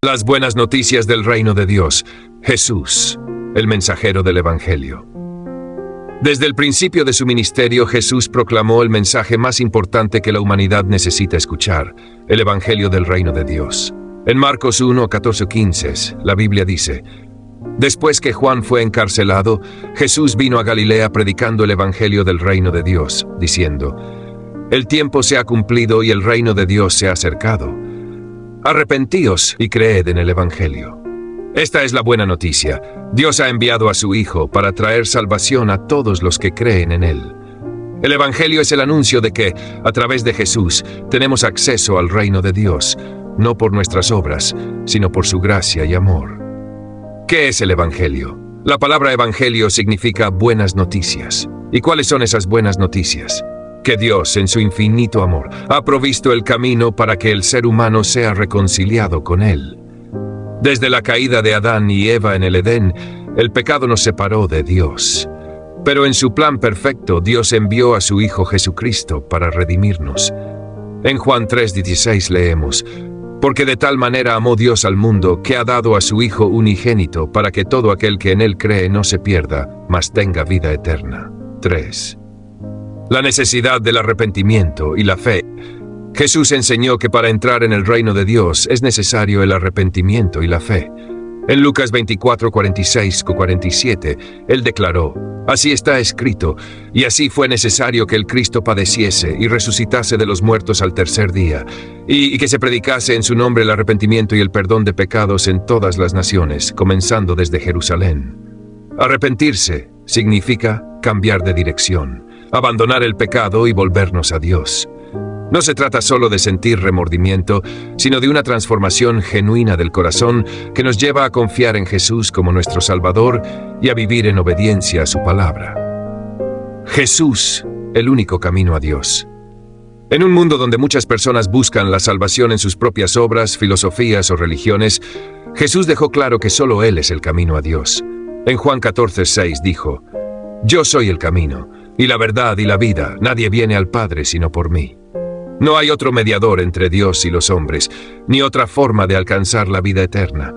Las buenas noticias del reino de Dios. Jesús, el mensajero del Evangelio. Desde el principio de su ministerio, Jesús proclamó el mensaje más importante que la humanidad necesita escuchar, el Evangelio del reino de Dios. En Marcos 1, 14-15, la Biblia dice: Después que Juan fue encarcelado, Jesús vino a Galilea predicando el Evangelio del reino de Dios, diciendo: El tiempo se ha cumplido y el reino de Dios se ha acercado. Arrepentíos y creed en el Evangelio. Esta es la buena noticia. Dios ha enviado a su Hijo para traer salvación a todos los que creen en Él. El Evangelio es el anuncio de que, a través de Jesús, tenemos acceso al reino de Dios, no por nuestras obras, sino por su gracia y amor. ¿Qué es el Evangelio? La palabra Evangelio significa buenas noticias. ¿Y cuáles son esas buenas noticias? Que Dios, en su infinito amor, ha provisto el camino para que el ser humano sea reconciliado con Él. Desde la caída de Adán y Eva en el Edén, el pecado nos separó de Dios. Pero en su plan perfecto, Dios envió a su Hijo Jesucristo para redimirnos. En Juan 3:16 leemos: Porque de tal manera amó Dios al mundo, que ha dado a su Hijo unigénito, para que todo aquel que en Él cree no se pierda, mas tenga vida eterna. 3. La necesidad del arrepentimiento y la fe. Jesús enseñó que para entrar en el reino de Dios es necesario el arrepentimiento y la fe. En Lucas 24:46-47, Él declaró: Así está escrito, y así fue necesario que el Cristo padeciese y resucitase de los muertos al tercer día, y que se predicase en su nombre el arrepentimiento y el perdón de pecados en todas las naciones, comenzando desde Jerusalén. Arrepentirse significa cambiar de dirección, abandonar el pecado y volvernos a Dios. No se trata solo de sentir remordimiento, sino de una transformación genuina del corazón que nos lleva a confiar en Jesús como nuestro Salvador y a vivir en obediencia a su palabra. Jesús, el único camino a Dios. En un mundo donde muchas personas buscan la salvación en sus propias obras, filosofías o religiones, Jesús dejó claro que solo Él es el camino a Dios. En Juan 14:6 dijo: Yo soy el camino, y la verdad y la vida. Nadie viene al Padre sino por mí. No hay otro mediador entre Dios y los hombres, ni otra forma de alcanzar la vida eterna.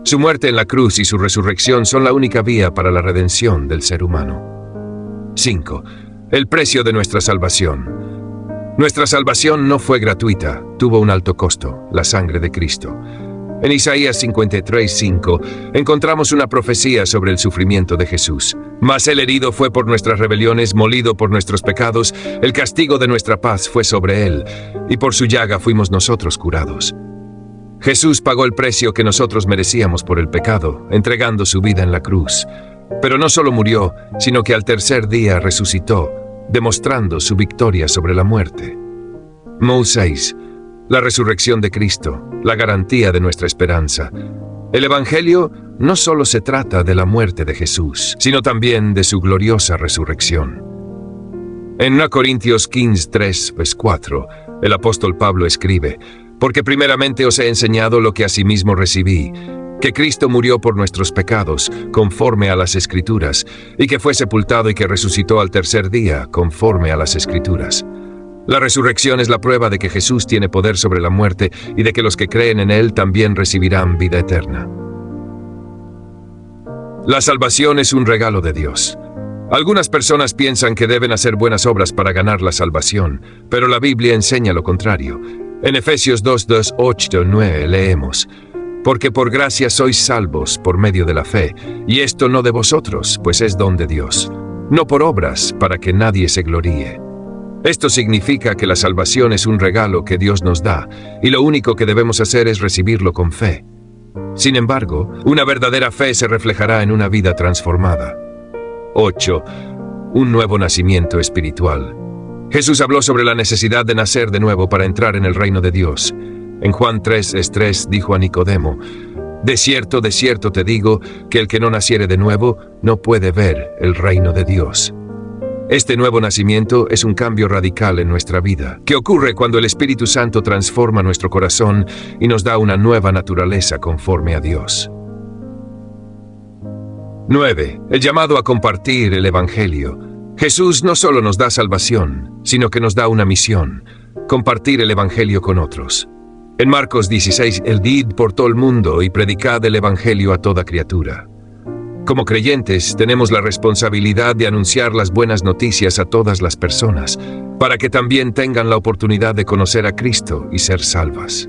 Su muerte en la cruz y su resurrección son la única vía para la redención del ser humano. 5. El precio de nuestra salvación. Nuestra salvación no fue gratuita, tuvo un alto costo: la sangre de Cristo. En Isaías 53:5 encontramos una profecía sobre el sufrimiento de Jesús. Mas el herido fue por nuestras rebeliones, molido por nuestros pecados, el castigo de nuestra paz fue sobre él, y por su llaga fuimos nosotros curados. Jesús pagó el precio que nosotros merecíamos por el pecado, entregando su vida en la cruz. Pero no solo murió, sino que al tercer día resucitó, demostrando su victoria sobre la muerte. Moisés. La resurrección de Cristo, la garantía de nuestra esperanza. El Evangelio no solo se trata de la muerte de Jesús, sino también de su gloriosa resurrección. En 1 Corintios 15:3-4, el apóstol Pablo escribe: Porque primeramente os he enseñado lo que asimismo recibí, que Cristo murió por nuestros pecados, conforme a las Escrituras, y que fue sepultado y que resucitó al tercer día, conforme a las Escrituras. La resurrección es la prueba de que Jesús tiene poder sobre la muerte y de que los que creen en Él también recibirán vida eterna. La salvación es un regalo de Dios. Algunas personas piensan que deben hacer buenas obras para ganar la salvación, pero la Biblia enseña lo contrario. En Efesios 2:8-9 leemos: Porque por gracia sois salvos por medio de la fe, y esto no de vosotros, pues es don de Dios, no por obras, para que nadie se gloríe. Esto significa que la salvación es un regalo que Dios nos da, y lo único que debemos hacer es recibirlo con fe. Sin embargo, una verdadera fe se reflejará en una vida transformada. 8. Un nuevo nacimiento espiritual. Jesús habló sobre la necesidad de nacer de nuevo para entrar en el reino de Dios. En Juan 3:3 dijo a Nicodemo: De cierto te digo, que el que no naciere de nuevo no puede ver el reino de Dios. Este nuevo nacimiento es un cambio radical en nuestra vida, que ocurre cuando el Espíritu Santo transforma nuestro corazón y nos da una nueva naturaleza conforme a Dios. 9. El llamado a compartir el Evangelio. Jesús no solo nos da salvación, sino que nos da una misión: compartir el Evangelio con otros. En Marcos 16, el id por todo el mundo y predicad el evangelio a toda criatura. Como creyentes, tenemos la responsabilidad de anunciar las buenas noticias a todas las personas, para que también tengan la oportunidad de conocer a Cristo y ser salvas.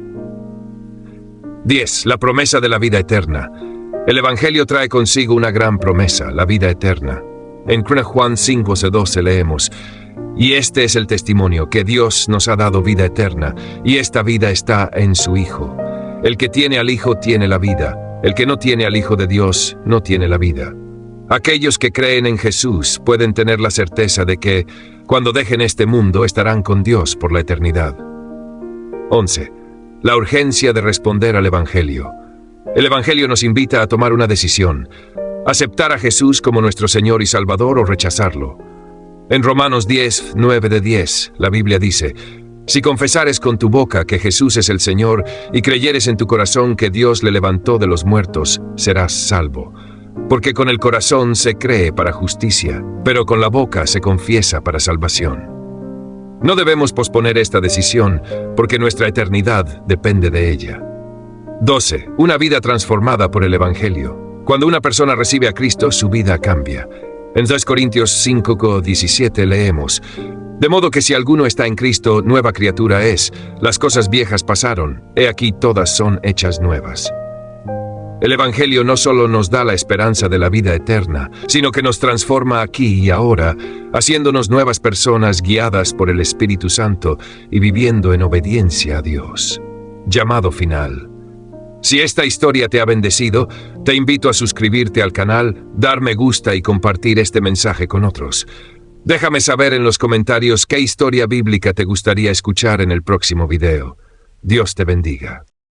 10. La promesa de la vida eterna. El Evangelio trae consigo una gran promesa, la vida eterna. En Juan 5:12 leemos: y este es el testimonio, que Dios nos ha dado vida eterna, y esta vida está en su Hijo. El que tiene al Hijo tiene la vida. El que no tiene al Hijo de Dios no tiene la vida. Aquellos que creen en Jesús pueden tener la certeza de que, cuando dejen este mundo, estarán con Dios por la eternidad. 11. La urgencia de responder al Evangelio. El Evangelio nos invita a tomar una decisión: aceptar a Jesús como nuestro Señor y Salvador o rechazarlo. En Romanos 10:9-10, la Biblia dice: si confesares con tu boca que Jesús es el Señor y creyeres en tu corazón que Dios le levantó de los muertos, serás salvo. Porque con el corazón se cree para justicia, pero con la boca se confiesa para salvación. No debemos posponer esta decisión, porque nuestra eternidad depende de ella. 12. Una vida transformada por el Evangelio. Cuando una persona recibe a Cristo, su vida cambia. En 2 Corintios 5:17 leemos: de modo que si alguno está en Cristo, nueva criatura es. Las cosas viejas pasaron, he aquí todas son hechas nuevas. El Evangelio no solo nos da la esperanza de la vida eterna, sino que nos transforma aquí y ahora, haciéndonos nuevas personas guiadas por el Espíritu Santo y viviendo en obediencia a Dios. Llamado final. Si esta historia te ha bendecido, te invito a suscribirte al canal, dar me gusta y compartir este mensaje con otros. Déjame saber en los comentarios qué historia bíblica te gustaría escuchar en el próximo video. Dios te bendiga.